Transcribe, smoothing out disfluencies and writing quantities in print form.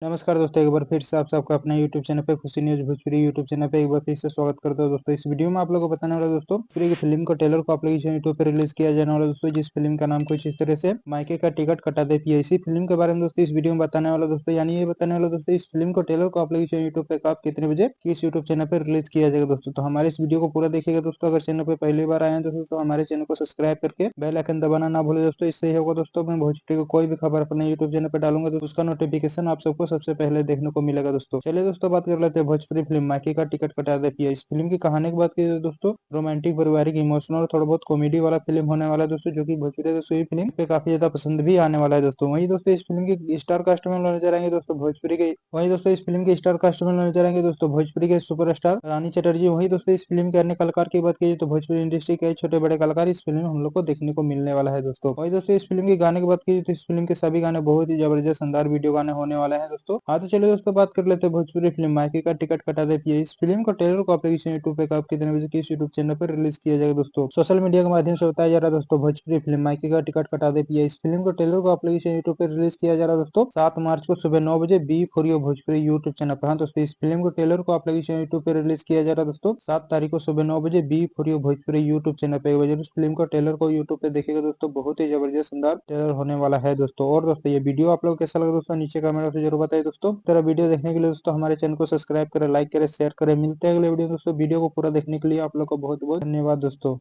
नमस्कार दोस्तों, एक बार फिर से आप सबका अपना यूट्यूब चैनल पे खुशी न्यूज भोजपुरी यूट्यूब चैनल पे एक बार फिर से स्वागत करता हूं। दोस्तों इस वीडियो में आप लोगों को बताने वाला दोस्तों पूरी की फिल्म का ट्रेलर को आप लोग यूट्यूब पे रिलीज किया जाने वाला दोस्तों, जिस फिल्म का नाम कुछ इस तरह से मायके का टिकट कटा दे पिया। इसी फिल्म के बारे में दोस्तों इस वीडियो में बताने वाला दोस्तों, यानी ये बताने वाला दोस्तों इस फिल्म को ट्रेलर को आप लोग यूट्यूब पे कब कितने बजे किस यूट्यूब चैनल पर रिलीज किया जाएगा दोस्तों। तो हमारे इस वीडियो को पूरा देखिएगा दोस्तों। अगर चैनल पर पहली बार आए हैं दोस्तों तो हमारे चैनल को सब्सक्राइब करके बेल आइकन दबाना ना भूले दोस्तों। इससे होगा दोस्तों मैं भोजपुरी को कोई भी खबर अपने यूट्यूब चैनल पर डालूंगा तो उसका नोटिफिकेशन आप सबको सबसे पहले देखने को मिलेगा दोस्तों। चलिए दोस्तों बात कर लेते हैं भोजपुरी फिल्म मायके का टिकट कटा दे पिया। इस फिल्म की कहानी की बात की तो दोस्तों रोमांटिक, पारिवारिक, इमोशनल और थोड़ा बहुत कॉमेडी वाला फिल्म होने वाला है दोस्तों, जो कि भोजपुरी दोस्तों ये फिल्म पे काफी ज्यादा पसंद भी आने वाला है दोस्तों। वहीं दोस्तों इस फिल्म के स्टार कास्ट में नजर आएंगे दोस्तों भोजपुरी के वहीं दोस्तों इस फिल्म के स्टार कास्ट में नजर आएंगे दोस्तों भोजपुरी के सुपरस्टार रानी चटर्जी। वहीं दोस्तों इस फिल्म के अन्य कलाकार की बात की तो भोजपुरी इंडस्ट्री के छोटे बड़े कलाकार इस फिल्म में हम लोग को देखने को मिलने वाला है दोस्तों। वहीं दोस्तों इस फिल्म के गाने की बात की तो इस फिल्म के सभी गाने बहुत ही जबरदस्त शानदार वीडियो गाने होने वाले हैं दोस्तों। हाँ तो चलिए दोस्तों बात कर लेते हैं भोजपुरी फिल्म मायके का टिकट कटा दे पिया। इस फिल्म का ट्रेलर को आप लोग यूट्यूब पे कब कितने बजे किस यूट्यूब चैनल पर रिलीज किया जाएगा दोस्तों। सोशल मीडिया के माध्यम से बताया जा रहा है दोस्तों भोजपुरी फिल्म मायके का टिकट कटा दे पिया। इस फिल्म को ट्रेलर को आप लोग यूट्यूब पे रिलीज किया जा रहा है दोस्तों 7 मार्च को सुबह 9 बजे B for you Bhojpuri YouTube channel पर। हाँ दोस्तों इस फिल्म को ट्रेलर को आप लोग यूट्यूब पे रिलीज किया जा रहा है दोस्तों 7 तारीख को सुबह 9 बजे B for you Bhojpuri YouTube channel पे 1 बजे। उस फिल्म को ट्रेलर को यूट्यूब पे देखेगा दोस्तों, बहुत ही जबरदस्त शानदार ट्रेलर होने वाला है दोस्तों। और दोस्तों ये वीडियो आप लोग कैसा लगा दोस्तों नीचे कमेंट से जरूर बताइए दोस्तों। तेरा वीडियो देखने के लिए दोस्तों हमारे चैनल को सब्सक्राइब करें, लाइक करें, शेयर करें। मिलते हैं अगले वीडियो दोस्तों। वीडियो को पूरा देखने के लिए आप लोग को बहुत बहुत धन्यवाद दोस्तों।